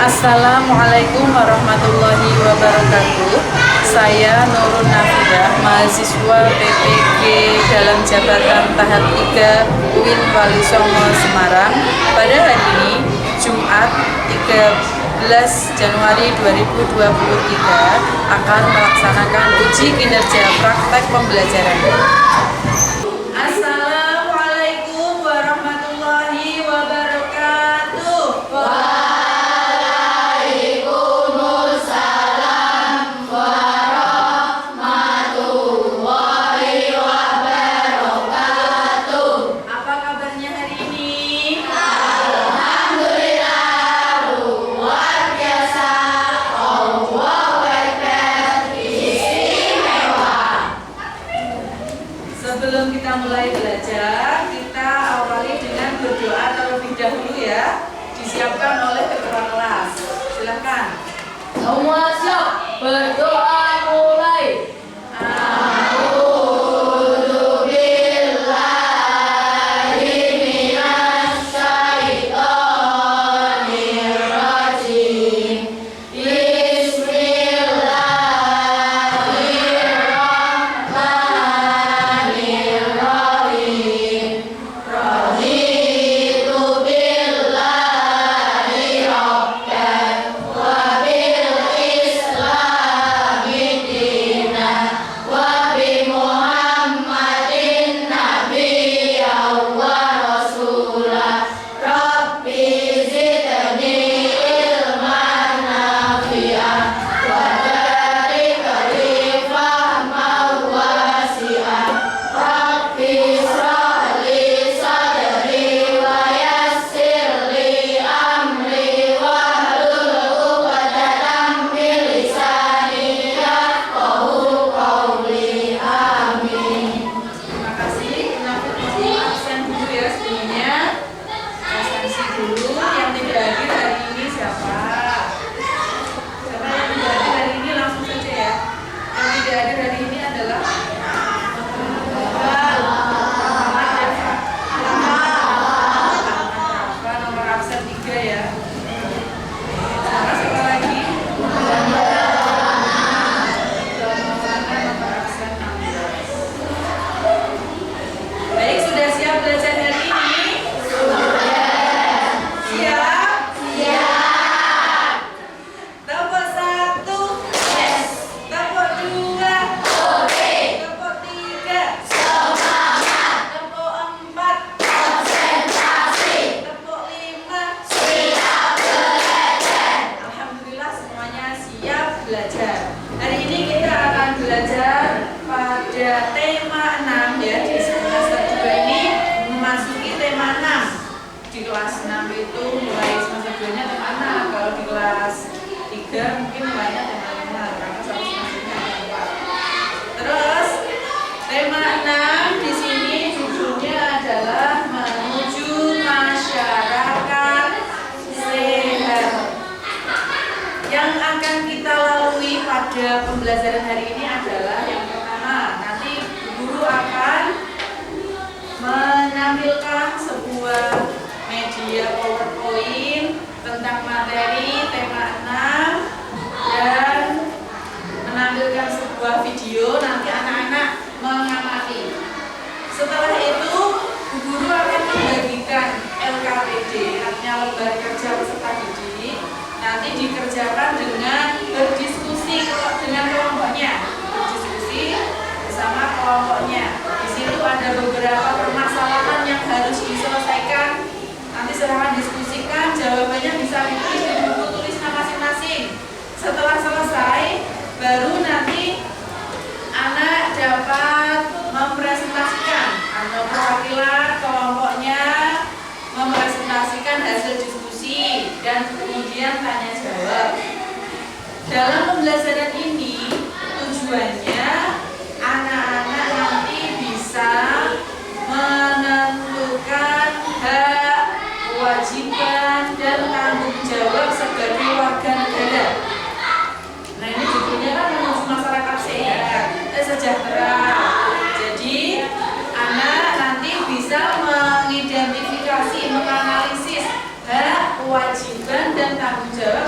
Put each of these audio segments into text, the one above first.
Assalamualaikum warahmatullahi wabarakatuh. Saya Nurun Nafidah, mahasiswa PPG dalam jabatan tahap 3 UIN Wali Songo Semarang. Pada hari ini, Jumat 13 Januari 2023, akan melaksanakan uji kinerja praktek pembelajaran. Assalamualaikum warahmatullahi wabarakatuh. Sebelum kita mulai belajar, kita awali dengan berdoa terlebih dahulu ya. Disiapkan oleh ketua kelas. Silakan. Semua siap, berdoa mulai. Tema 6 ya, di semester 2 ini memasuki tema 6. Di kelas 6 itu mulai semester 2 nya tema 6. Kalau di kelas 3 mungkin mulainya tema 5 karena satu semesternya ada 4. Terus tema 6 di sini judulnya adalah menuju masyarakat sehat. Yang akan kita lalui pada pembelajaran hari ini adalah yang guru akan menampilkan sebuah media PowerPoint tentang materi tema 6 dan menampilkan sebuah video, nanti anak-anak mengamati. Setelah itu guru akan membagikan LKPD, artinya lembar kerja peserta didik, nanti dikerjakan dengan berdiskusi dengan kelompoknya, bersama kelompoknya. Di situ ada beberapa permasalahan yang harus diselesaikan. Nanti silahkan diskusikan, jawabannya bisa ditulis di buku tulisnya masing-masing. Setelah selesai, baru nanti anak dapat mempresentasikan atau perwakilan kelompoknya mempresentasikan hasil diskusi dan kemudian tanya jawab. Dalam pembelajaran ini tujuannya anak-anak nanti bisa menentukan hak, kewajiban, dan tanggung jawab sebagai warga negara. Nah, ini judulnya kan menuju masyarakat sehat, sejahtera. Jadi anak nanti bisa mengidentifikasi, menganalisis hak, kewajiban, dan tanggung jawab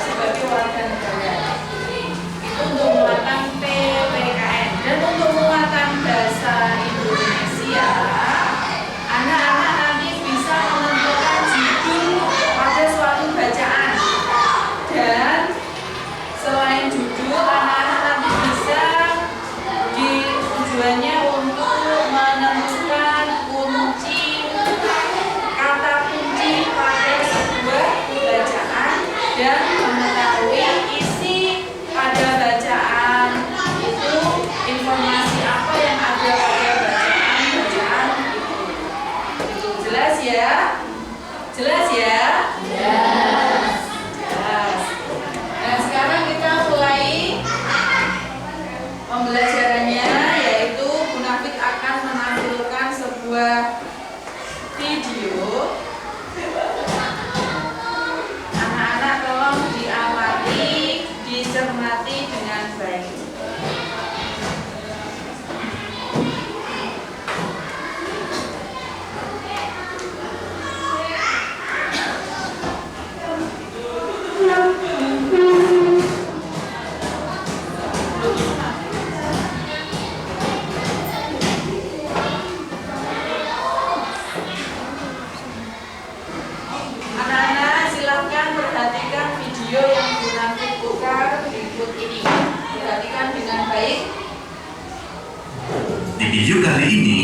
sebuah video. Anak-anak tolong diamati, dicermati dengan baik. Anak-anak silakan perhatikan video yang nanti buka berikut ini. Perhatikan dengan baik. Di video kali ini,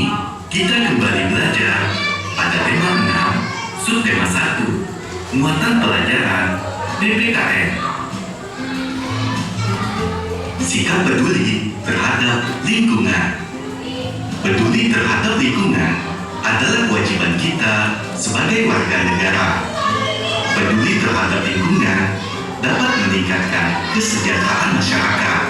kita kembali belajar pada tema 6, subtema 1, muatan pelajaran PPKN. Sikap peduli terhadap lingkungan. Peduli terhadap lingkungan adalah kewajiban kita sebagai warga negara. Peduli terhadap lingkungan dapat meningkatkan kesejahteraan masyarakat.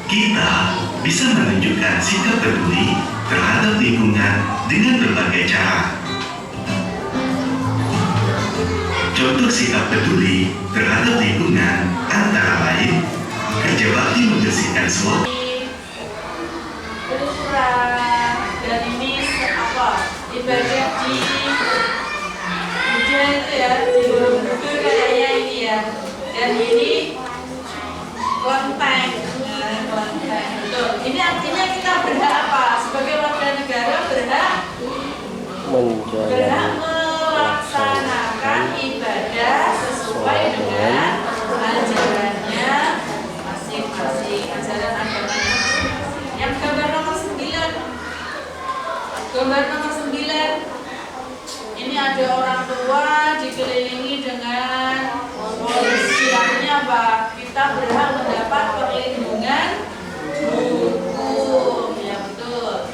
Kita bisa menunjukkan sikap peduli terhadap lingkungan dengan berbagai cara. Contoh sikap peduli terhadap lingkungan antara lain kerja bakti membersihkan sungai. Ukuran dan ini apa? Ibadah di hujan itu ya, di Borobudur kayaknya ini ya. Dan ini kelenteng. Kelenteng. Betul. Ini artinya kita berhak apa? Sebagai warga negara berhak melaksanakan ibadah sesuai dengan ajarannya masing-masing, ajaran agamanya. Yang gambar nomor 9. Gambar nomor 9. Ini ada orang tua dikelilingi dengan polisi. Artinya apa? Kita berhak mendapat perlindungan hukum. Ya betul.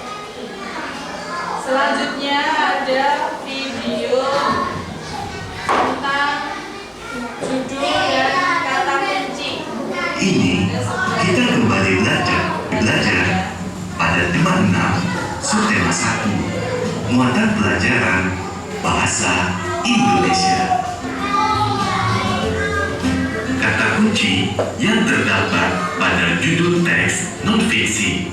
Selanjutnya ada video tentang judul dan kata kunci. Ini kita kembali belajar pada tema 6, subtema 1, muatan pelajaran bahasa Indonesia. Kata kunci yang terdapat pada judul teks non-fiksi.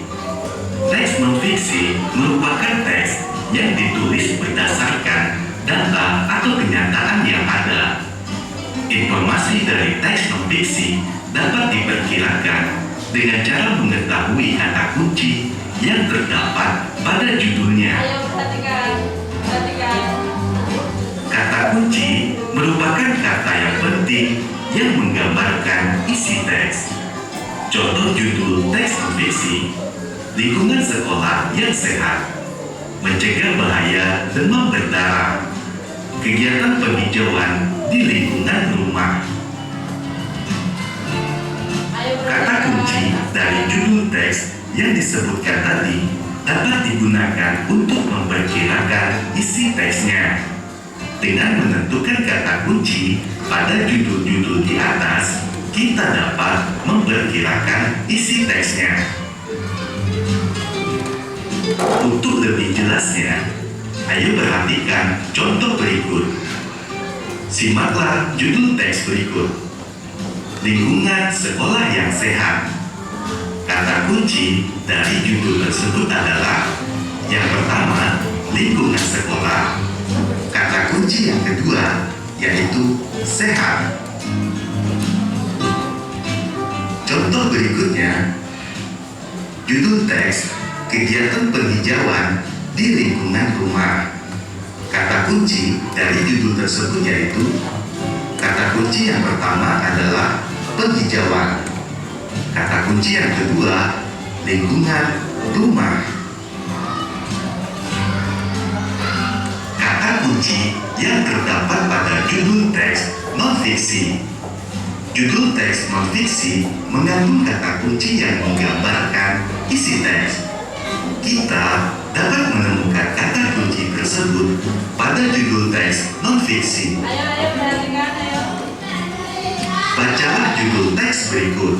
Teks non-fiksi merupakan teks yang ditulis berdasarkan data atau kenyataan yang ada. Informasi dari teks non-fiksi dapat diperkirakan dengan cara mengetahui kata kunci yang terdapat pada judulnya. Ayo perhatikan. Kata kunci merupakan kata yang penting yang menggambarkan isi teks. Contoh judul teks non-fiksi: lingkungan sekolah yang sehat, mencegah bahaya demam berdarah, kegiatan penghijauan di lingkungan rumah. Kata kunci dari judul teks yang disebutkan tadi dapat digunakan untuk memperkirakan isi teksnya. Dengan menentukan kata kunci pada judul-judul di atas, kita dapat memperkirakan isi teksnya. Untuk lebih jelasnya, ayo perhatikan contoh berikut. Simaklah judul teks berikut: lingkungan sekolah yang sehat. Kata kunci dari judul tersebut adalah yang pertama, lingkungan sekolah. Kata kunci yang kedua yaitu sehat. Contoh berikutnya, judul teks kegiatan penghijauan di lingkungan rumah. Kata kunci dari judul tersebut yaitu, kata kunci yang pertama adalah penghijauan. Kata kunci yang kedua, lingkungan rumah. Kata kunci yang terdapat pada judul teks non-fiksi. Judul teks non-fiksi mengandung kata kunci yang menggambarkan isi teks. Kita dapat menemukan kata kunci tersebut pada judul teks non-fiksi. Ayo perhatikan, ayo. Bacalah judul teks berikut: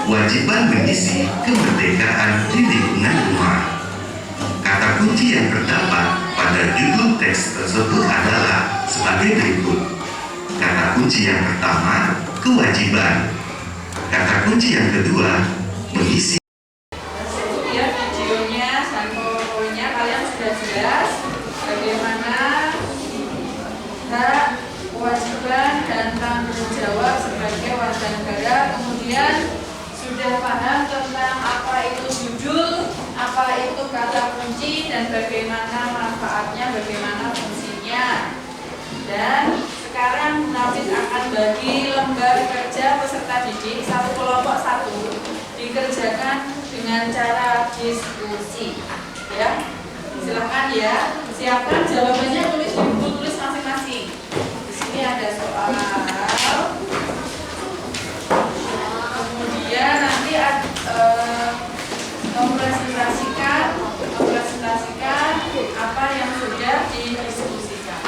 kewajiban mengisi kemerdekaan di lingkungan rumah. Kata kunci yang terdapat pada judul teks tersebut adalah sebagai berikut. Kata kunci yang pertama, kewajiban. Kata kunci yang kedua, mengisi. Ya, videonya dan poin-poinnya kalian sudah jelas bagaimana hak, kewajiban dan tanggung jawab sebagai warga negara. Kemudian sudah paham tentang apa itu judul, apa itu kata kunci, dan bagaimana manfaatnya, bagaimana fungsinya. Dan sekarang Nafis akan bagi lembar kerja peserta didik satu kelompok satu, dikerjakan dengan cara diskusi. Ya, silakan ya, siapkan jawabannya, tulis di buku tulis masing-masing. Di sini ada soal. Kemudian nanti mempresentasikan apa yang sudah didiskusikan.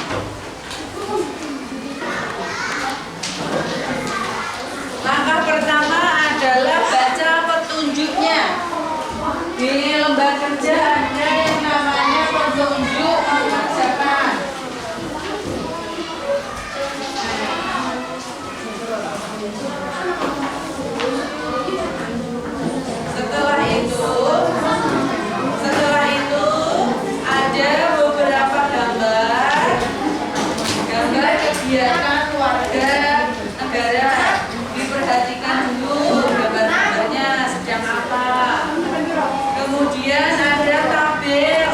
Langkah pertama adalah baca petunjuknya. Di lembar kerja ada yang namanya petunjuk mengerjakan. Setelah itu ada beberapa gambar kegiatan warga negara. Diperhatikan dulu gambar-gambarnya sedang apa. Kemudian ada tabel.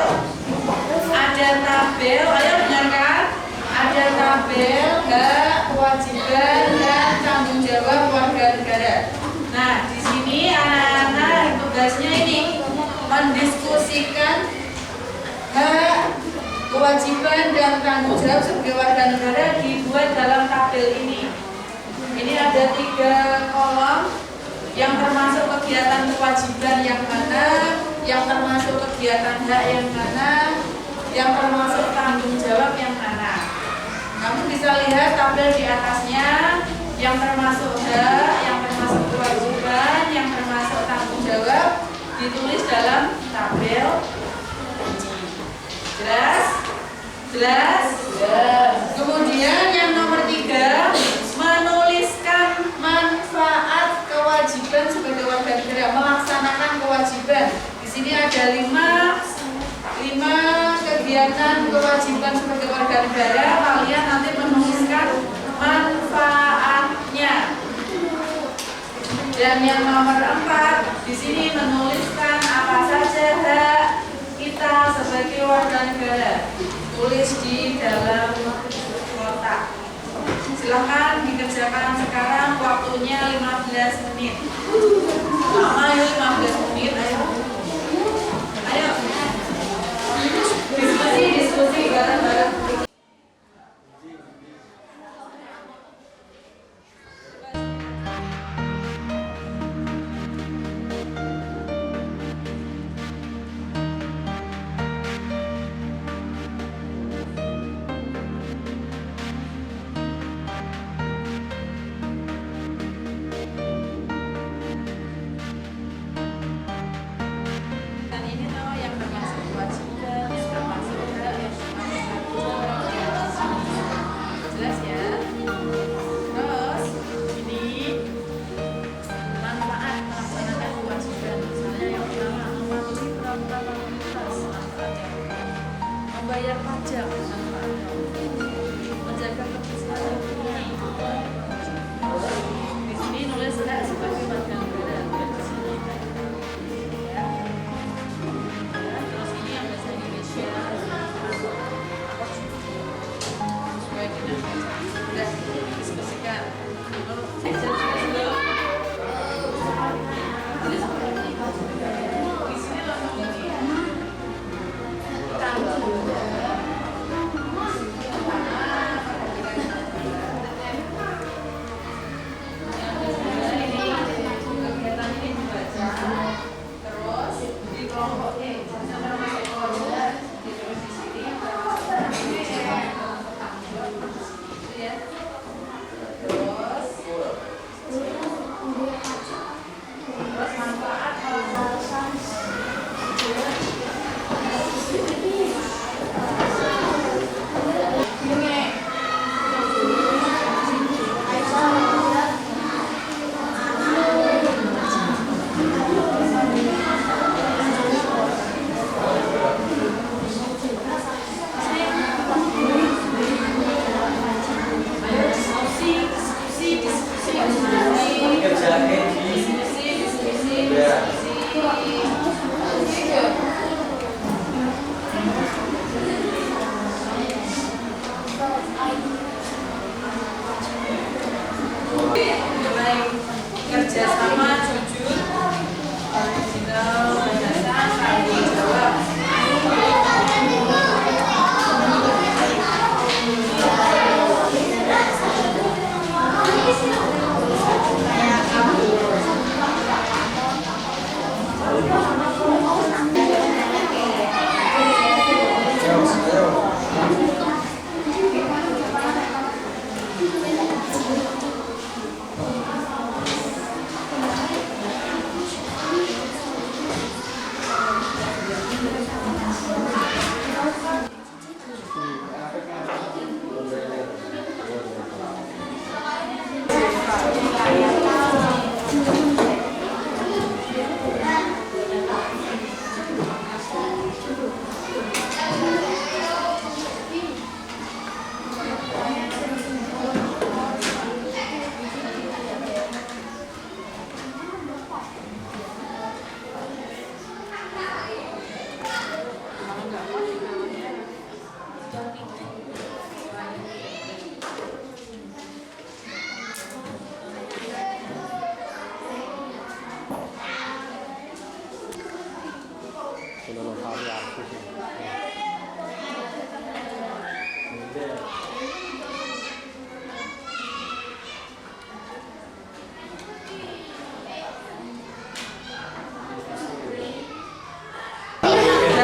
Ayo dengarkan. Ada tabel hak, kewajiban dan tanggung jawab warga negara. Nah, di sini anak-anak tugasnya ini mendiskusikan hak, kewajiban dan tanggung jawab sebagai warga negara dibuat dalam tabel ini. Ini ada 3 kolom yang termasuk kegiatan kewajiban yang mana, yang termasuk kegiatan hak yang mana, yang termasuk tanggung jawab yang mana. Kamu bisa lihat tabel di atasnya, yang termasuk hak, yang termasuk kewajiban, yang termasuk tanggung jawab ditulis dalam tabel. Jelas? Jelas? Kemudian yang nomor 3, menuliskan manfaat kewajiban sebagai warga negara, melaksanakan kewajiban. Di sini ada 5 kegiatan kewajiban sebagai warga negara. Kalian nanti menuliskan manfaatnya. Dan yang nomor 4, di sini menuliskan apa saja hak kita sebagai warga negara. Tulis di dalam kotak. Silahkan dikerjakan sekarang, waktunya 15 menit. Lama ya 15 menit, ayo. Diskusi bareng-bareng. Membayar pajak, menjaga kebersihan lingkungan. Di sini nulis hak sebagai warga negara. Di sini, ya. Terus ini yang bahasa Indonesia. Sesuai dengan sudah diskusikan. Sudah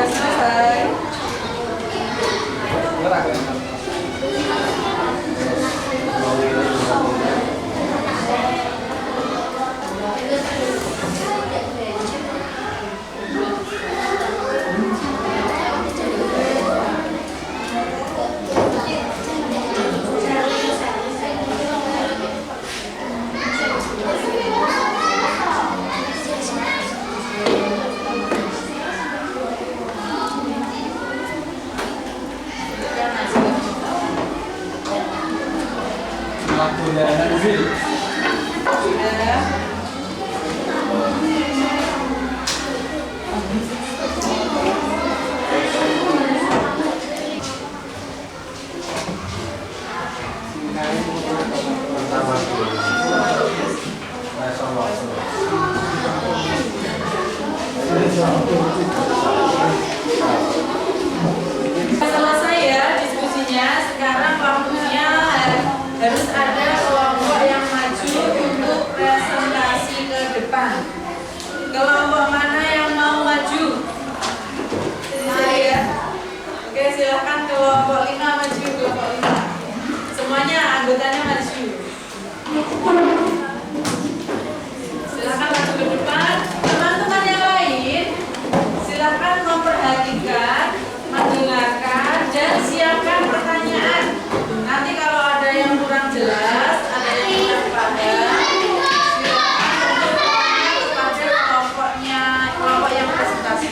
selesai. Sudah. Selesai ya diskusinya. Sekarang waktunya harus ada kelompok yang maju untuk presentasi ke depan. Kelompok mana yang mau maju? Saya. Oke, silakan kelompok 5 maju, kelompok 5. Semuanya anggotanya maju. Silakan maju ke depan. Teman-teman yang lain, silakan memperhatikan, mendengarkan, dan siapkan pertanyaan. Nanti kalau ada yang kurang jelas, ada yang kurang paham, silakan untuk tanya kepada kelompok yang presentasi.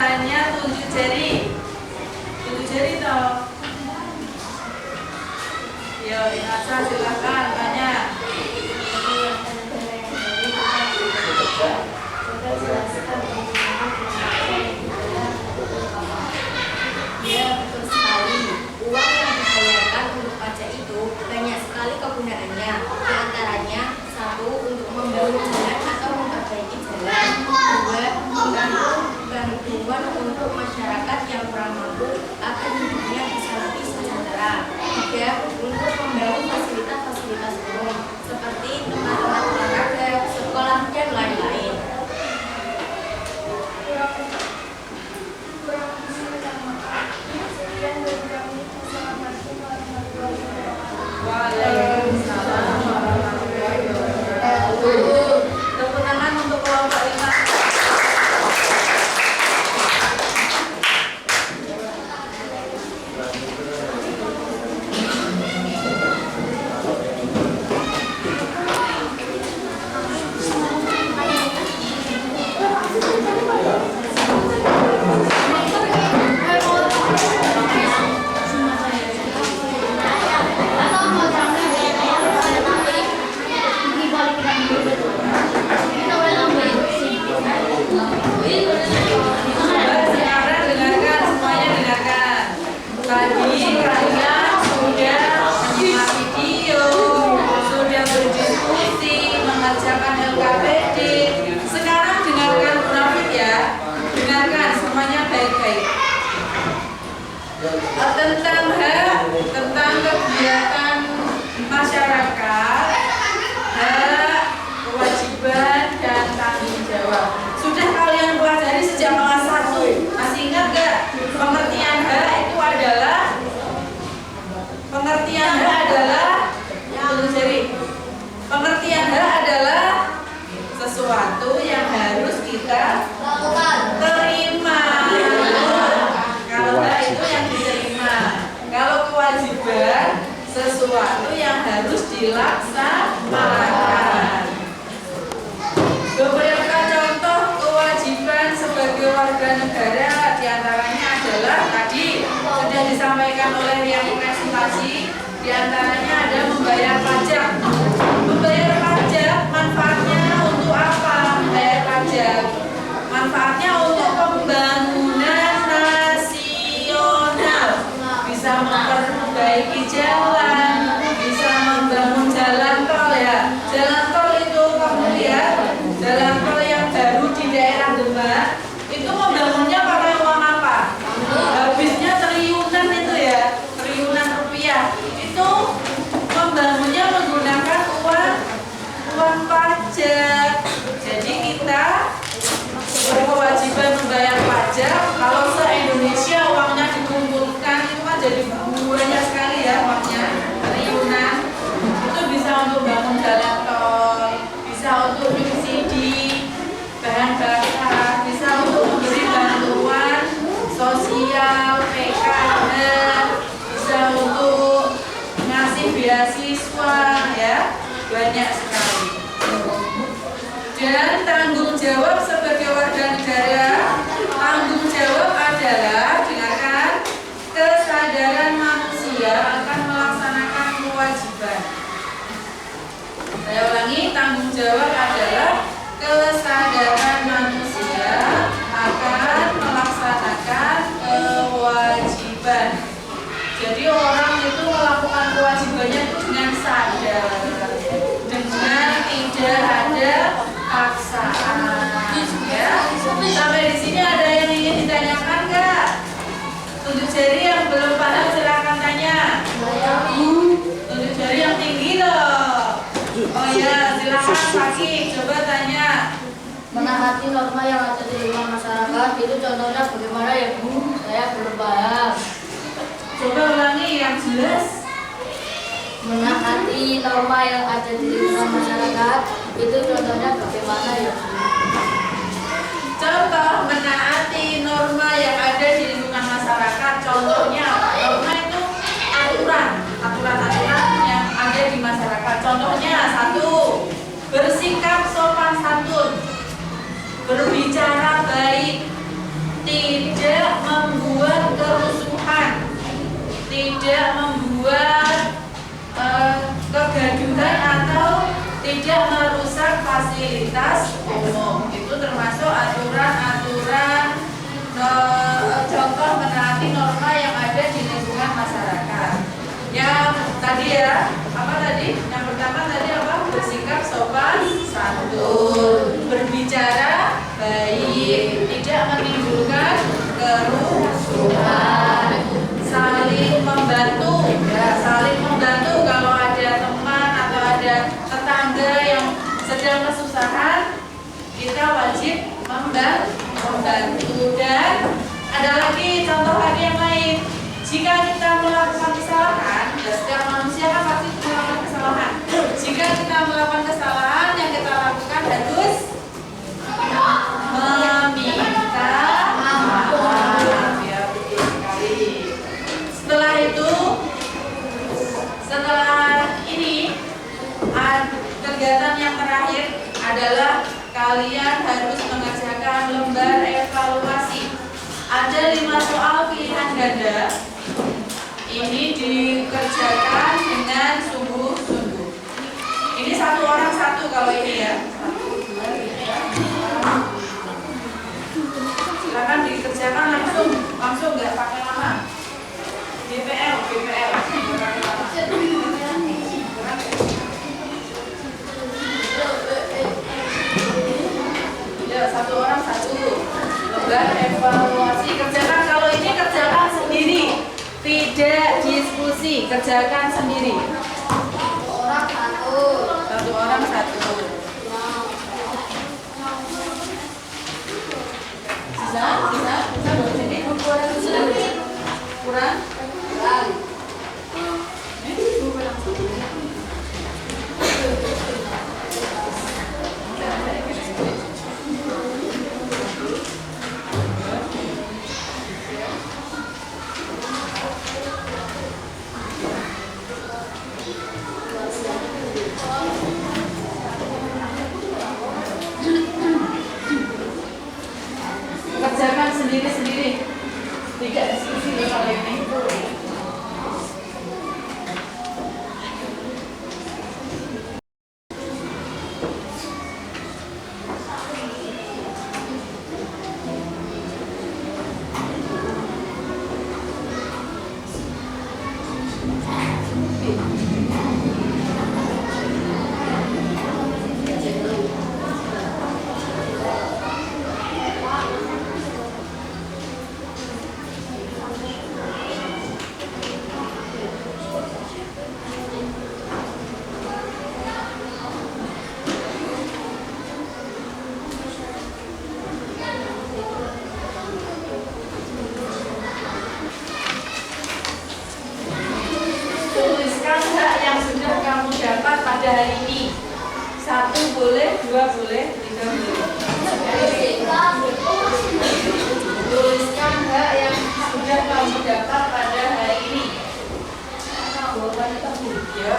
Tanya tunjuk jari. Tunjuk jari toh. Yo, Inasa silakan tanya. Ya, betul sekali. Uang yang dibayarkan untuk pajak itu banyak sekali kegunaannya. Di antaranya, 1. Untuk membangun jalan atau memperbaiki jalan. 2. Untuk bantuan untuk masyarakat yang kurang mampu agar hidupnya bisa lebih sejahtera. 3. Untuk membangun fasilitas-fasilitas umum seperti tempat-tempat olahraga, sekolah, dan lain-lain. dilaksanakan. Beberapa contoh kewajiban sebagai warga negara diantaranya adalah tadi sudah disampaikan oleh yang presentasi, diantaranya ada membayar pajak. Membayar pajak manfaatnya untuk apa? Membayar pajak manfaatnya untuk pembangunan nasional, bisa memperbaiki jalan, bisa membangun jalan tol ya. Jalan tol itu kamu lihat, jalan tol yang baru di daerah Demak itu membangunnya pakai uang apa? Habisnya triliunan itu ya, triliunan rupiah. Itu membangunnya menggunakan uang pajak. Jadi kita berkewajiban membayar pajak. Kalau se-Indonesia uangnya dikumpulkan itu kan jadi banyak sekali ya uangnya, triliunan. Itu bisa untuk bangun jalan tol, bisa untuk subsidi bahan bakar, bisa untuk memberi bantuan sosial, PKH, bisa untuk ngasih beasiswa ya, banyak sekali. Dan tanggung jawab sebagai warga negara, tanggung jawab adalah dengarkan, kesadaran manusia akan melaksanakan kewajiban. Saya ulangi, tanggung jawab adalah kesadaran manusia akan melaksanakan kewajiban. Jadi orang itu melakukan kewajibannya itu dengan sadar, dengan tidak ada paksaan. Ya. Sampai di sini ada yang ingin ditanyakan nggak? Tunjuk jari yang belum paham silakan tanya. Tunjuk jari yang tinggi loh. Oh ya, silakan Fakih, coba tanya. Menaati norma yang ada di lingkungan masyarakat itu contohnya bagaimana ya Bu? Saya belum paham. Coba ulangi yang jelas. Menaati norma yang ada di lingkungan masyarakat itu contohnya bagaimana ya Bu? Contoh menaati norma yang ada di lingkungan masyarakat. Contohnya apa? Norma itu aturan-aturan yang ada di masyarakat. Contohnya satu, bersikap sopan santun, berbicara baik, tidak membuat kerusuhan, tidak membuat kegaduhan atau tidak merusak fasilitas umum. Itu termasuk aturan-aturan contoh menaati norma yang ada di lingkungan masyarakat. Yang tadi ya, apa tadi? Yang pertama tadi apa? Bersikap sopan santun, berbicara baik, tidak menimbulkan kerusuhan, saling membantu. Ya, saling membantu kalau ada teman atau ada tetangga yang sedang kesusahan, kita wajib membantu. Dan ada lagi contoh lagi yang lain. Jika kita melakukan kesalahan, ya setiap manusia kan pasti melakukan kesalahan. Jika kita melakukan kesalahan, yang kita lakukan harus meminta maaf. Ya, betul sekali. Setelah itu, setelah ini, kegiatan yang terakhir adalah kalian harus mengerjakan lembar evaluasi. Ada 5 soal pilihan ganda. Ini dikerjakan dengan sungguh-sungguh. Ini satu orang satu kalau ini ya. Silakan dikerjakan langsung nggak pakai lama. BPL. Ya, satu orang satu. Lembar evaluasi kerjakan. Kalau ini kerjakan sendiri, tidak diskusi, kerjakan sendiri. Satu orang satu. Bisa bawa sini. Kurang. Tidak diskusi soal ini. Tuliskan hak yang sudah kamu dapat pada hari ini. 1 boleh, 2 boleh, 3 boleh. Tuliskan hak yang sudah kamu dapat pada hari ini. Ya,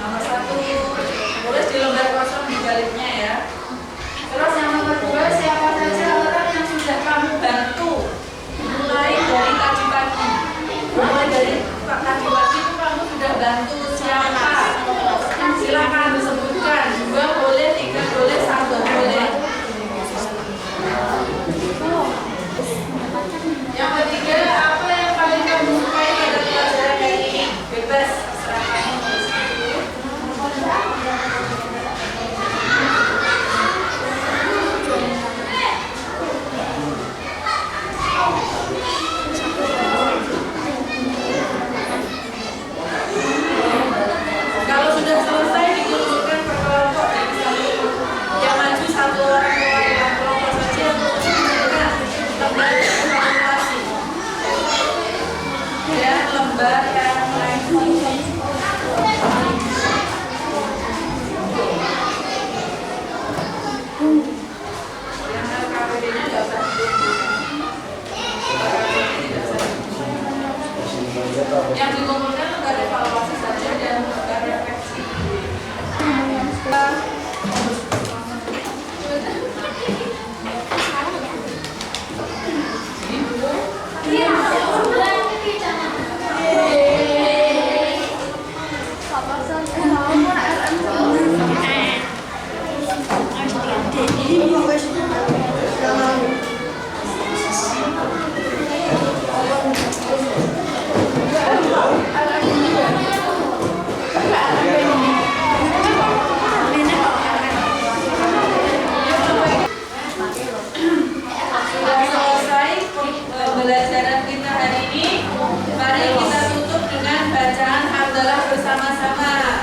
nomor 1 tulis di lembar kosong di baliknya ya. Terus yang nomor 2, siapa saja orang yang sudah kamu bantu mulai dari tadi pagi. Mulai dari tadi pagi itu kamu sudah bantu siapa? Silakan disebutkan. 2 boleh, 3 boleh, 1 boleh. Yang ketiga, apa yang paling kamu sukai pada pelajaran hari ini? Bebas, serah kamu nulis itu. Kalau sudah selesai dikumpulkan per kelompok jadi satu. Yang maju 1 orang mewakili kelompok saja untuk menentukan lembar evaluasi. Dan lembar yang lain. Yang LKPD-nya nggak usah yang dikumpulkan lembar evaluasi saja dan lembar refleksi. Sudah selesai pembelajaran kita hari ini. Mari kita tutup dengan bacaan hamdalah bersama-sama.